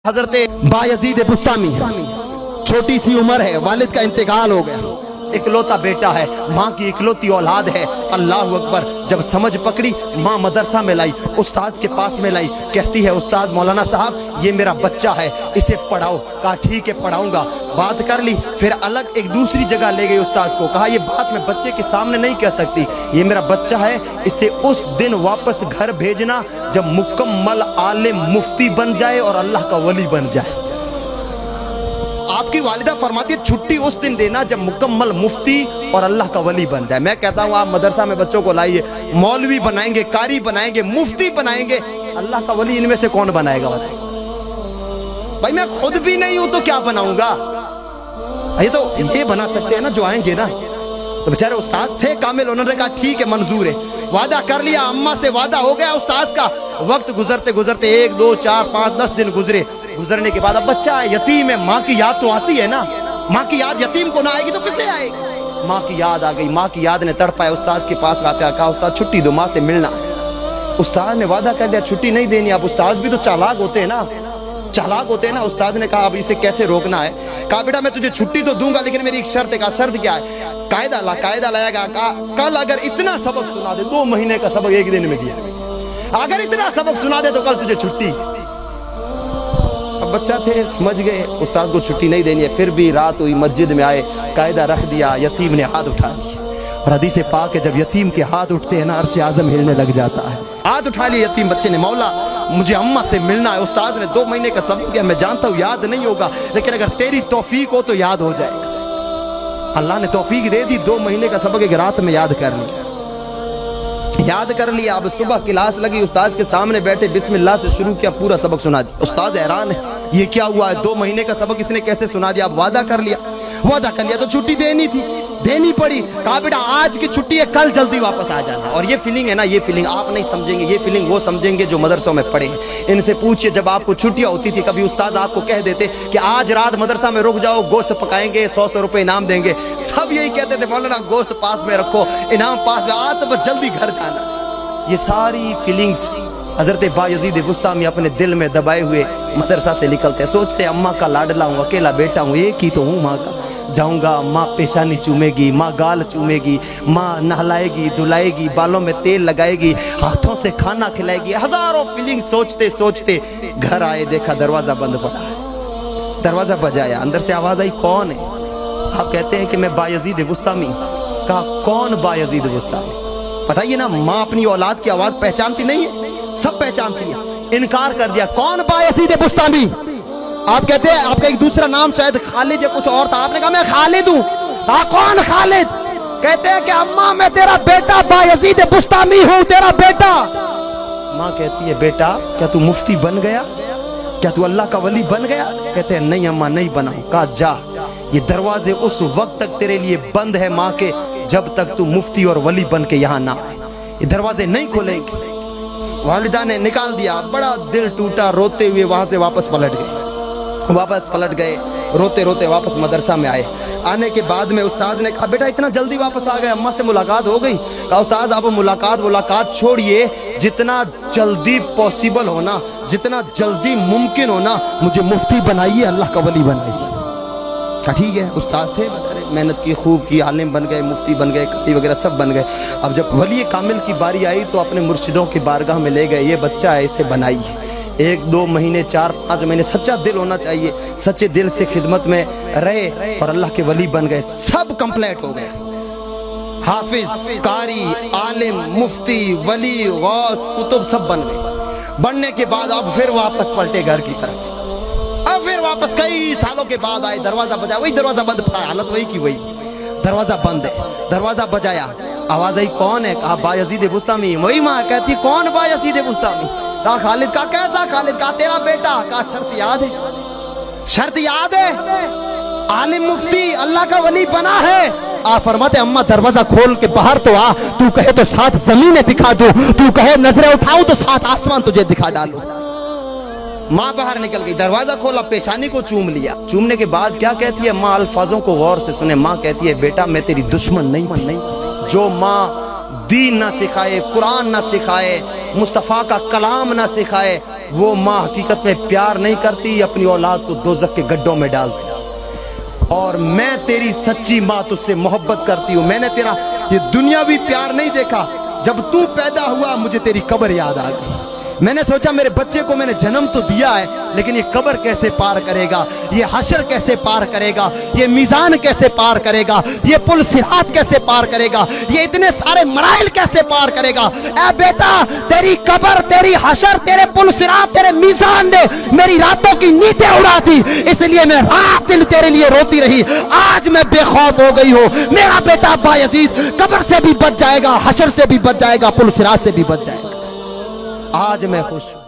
हजरत बायजीद बुस्तामी, छोटी सी उम्र है, वालिद का इंतकाल हो गया, इकलौता बेटा है, माँ की इकलौती औलाद है। अल्लाह अकबर। जब समझ पकड़ी, माँ मदरसा में लाई, उस्ताद के पास में लाई, कहती है उस्ताद मौलाना साहब ये मेरा बच्चा है, इसे पढ़ाओ। कहा ठीक है पढ़ाऊंगा। बात कर ली, फिर अलग एक दूसरी जगह ले गई उस्ताद को, कहा ये बात मैं बच्चे के सामने नहीं कह सकती, ये मेरा बच्चा है, इसे उस दिन वापस घर भेजना जब मुकम्मल आलिम मुफ्ती बन जाए और अल्लाह का वली बन जाए। आपकी वालिदा फरमाती है छुट्टी उस दिन देना जब मुकम्मल मुफ्ती और अल्लाह का वली बन जाए। मैं कहता हूँ आप मदरसा में बच्चों को लाइए, मौलवी बनाएंगे, कारी बनाएंगे, मुफ्ती बनाएंगे, अल्लाह का वली इनमें से कौन बनाएगा बताइए? भाई मैं खुद भी नहीं हूं तो क्या बनाऊंगा? ये तो ये बना सकते हैं ना जो आएंगे ना। तो बेचारे उस्ताद थे कामिल, उन्होंने कहा ठीक है मंजूर है, वादा कर लिया, अम्मा से वादा हो गया उस्ताद का। वक्त गुजरते गुजरते 1 2 4 5 10 दिन गुजरे। गुजरने के बाद अब बच्चा है, यतीम है, माँ की याद तो आती है ना। माँ की याद यतीम को ना आएगी तो किसे आएगी? माँ की याद आ गई। माँ की याद ने तड़पाया, उस्ताद के पास आते कहा उस्ताद छुट्टी दो, माँ से मिलना है। उस्ताद ने वादा कर दिया छुट्टी नहीं देनी। अब उस्ताद भी तो चालाक होते हैं ना, चालाक होते हैं ना। उस्ताद ने कहा अब इसे कैसे रोकना है? कहा बेटा मैं तुझे छुट्टी तो दूंगा लेकिन मेरी एक शर्त है। कहा शर्त क्या है? कायदा लाएगा। कहा कल अगर इतना सबक सुना दे, 2 महीने का सबक 1 दिन में दिया, अगर इतना सबक सुना दे तो कल तुझे छुट्टी। अब बच्चा थे, समझ गए उस्ताद को छुट्टी नहीं देनी है। फिर भी रात हुई, मस्जिद में आए, कायदा रख दिया, यतीम ने हाथ उठा लिया। और हदीस पाक है जब यतीम के हाथ उठते हैं ना अर्श आज़म हिलने लग जाता है। हाथ उठा लिया यतीम बच्चे ने, मौला मुझे अम्मा से मिलना है। उस्ताद ने 2 महीने का सबक दिया, मैं जानता हूँ याद नहीं होगा लेकिन अगर तेरी तौफीक हो तो याद हो जाएगा। अल्लाह ने तौफीक दे दी, 2 महीने का सबक एक रात में याद कर लिया। याद कर लिया। अब सुबह क्लास लगी, उस्ताद के सामने बैठे, बिस्मिल्लाह से शुरू किया, पूरा सबक सुना दिया। उस्ताद हैरान है ये क्या हुआ है, 2 महीने का सबक इसने कैसे सुना दिया? अब वादा कर लिया तो छुट्टी देनी पड़ी। कहा बेटा आज की छुट्टी है, कल जल्दी वापस आ जाना। और ये फीलिंग है ना, ये फीलिंग आप नहीं समझेंगे, ये फीलिंग वो समझेंगे जो मदरसों में पढ़े। इनसे पूछिए जब आपको छुट्टियां होती थी, कभी उस्ताद आपको कह देते कि आज रात मदरसा में रुक जाओ, गोश्त पकाएंगे, 100 रुपए इनाम देंगे, सब यही कहते थे मौलाना गोश्त पास में रखो, इनाम पास में, आज तो बस जल्दी घर जाना। ये सारी फीलिंग्स हजरत बायजीद बुस्तामी अपने दिल में दबाए हुए मदरसा से निकलते, सोचते अम्मा का लाडला हूँ, अकेला बेटा हूँ, एक ही तो हूँ माँ का। जाऊंगा, माँ पेशानी चूमेगी, माँ गाल चूमेगी, माँ नहलाएगी, धुलाएगी, बालों में तेल लगाएगी, हाथों से खाना खिलाएगी। हजारों फीलिंग सोचते सोचते घर आए, देखा दरवाजा बंद पड़ा है। दरवाजा बजाया, अंदर से आवाज आई कौन है? आप कहते हैं कि मैं बायजीद बुस्तामी। कहा कौन बायजीद बुस्तामी? बताइए ना, माँ अपनी औलाद की आवाज पहचानती नहीं है? सब पहचानती है। इनकार कर दिया, कौन बायजीद बुस्तामी? आप कहते हैं आपका एक दूसरा नाम शायद खालिद या कुछ और था, आपने कहा मैं खालिद हूँ। कौन खालिद? कहते हैं कि अम्मा मैं तेरा बेटा बायजीद बुस्तामी हूँ, तेरा बेटा। माँ कहती है बेटा क्या तू मुफ्ती बन गया, क्या तू अल्लाह का वली बन गया? कहते हैं नहीं अम्मा नहीं बना। कहा जा, ये दरवाजे उस वक्त तक तेरे लिए बंद है माँ के जब तक तू मुफ्ती और वली बन के यहाँ ना आए, ये दरवाजे नहीं खुलेंगे। वालिदा ने निकाल दिया, बड़ा दिल टूटा, रोते हुए वहां से वापस पलट गए, रोते रोते वापस मदरसा में आए। आने के बाद में उस्ताद ने कहा बेटा इतना जल्दी वापस आ गए, अम्मा से मुलाकात हो गई? कहा उस्ताद आप मुलाकात छोड़िए, जितना जल्दी पॉसिबल होना, जितना जल्दी मुमकिन होना मुझे मुफ्ती बनाइए, अल्लाह का वली बनाइए। कहा ठीक है। उस्ताद थे, मेहनत की, खूब की, आलिम बन गए, मुफ्ती बन गए, कारी वगैरह सब बन गए। अब जब वली कामिल की बारी आई तो अपने मुर्शिदों की बारगाह में ले गए, ये बच्चा है इसे बनाइए। 1 2 महीने 4 5 महीने सच्चा दिल होना चाहिए, सच्चे दिल से खिदमत में रहे और अल्लाह के वली बन गए। सब कंप्लीट हो गए, हाफिज, कारी, आलिम, मुफ्ती, वली, गौस, कुतुब सब बन गए। बनने के बाद अब फिर वापस पलटे घर की तरफ। अब फिर वापस कई सालों के बाद आए, दरवाजा बजाया, वही दरवाजा बंद पड़ा, हालत वही की वही, दरवाजा बंद है। दरवाजा बजाया, आवाज आई कौन है? कहा बायजीद बुस्तामी। वही माँ कहती कौन बायजीद बुस्तामी? कहा खालिद। का कैसा खालिद? का तेरा बेटा। का शर्त याद है? शर्त याद है? आलिम मुफ्ती अल्लाह का वली बना है। आप फरमाते अम्मा दरवाजा खोल के बाहर तो आ, तू कहे तो 7 जमीनें दिखा दूं, तू कहे नजरें उठाऊं तो 7 आसमान तुझे दिखा डालूं। माँ बाहर निकल गई, दरवाजा खोला, पेशानी को चूम लिया। चूमने के बाद क्या कहती है माँ? अल्फाजों को गौर से सुने। माँ कहती है बेटा मैं तेरी दुश्मन नहीं थी। जो माँ दीन ना सिखाए, कुरान ना सिखाए, मुस्तफ़ा का कलाम ना सिखाए, वो माँ हकीकत में प्यार नहीं करती, अपनी औलाद को दोज़ख के गड्ढों में डालती। और मैं तेरी सच्ची माँ तुझसे मोहब्बत करती हूँ। मैंने तेरा ये दुनियावी प्यार नहीं देखा, जब तू पैदा हुआ मुझे तेरी कब्र याद आ गई। मैंने सोचा मेरे बच्चे को मैंने जन्म तो दिया है, लेकिन ये कब्र कैसे पार करेगा, ये हशर कैसे पार करेगा, ये मीज़ान कैसे पार करेगा, ये पुल सिरात कैसे पार करेगा, ये इतने सारे मराइल कैसे पार करेगा। ए बेटा, तेरी कब्र, तेरी हशर, तेरे पुल सिरात, तेरे मीज़ान ने मेरी रातों की नींदें उड़ा दी, इसलिए मैं रात दिन तेरे लिए रोती रही। आज मैं बेखौफ हो गई हूँ। मेरा बेटा बायजीद कब्र से भी बच जाएगा, हशर से भी बच जाएगा, पुल सिरात से भी बच जाएगा। आज मैं खुश हूं।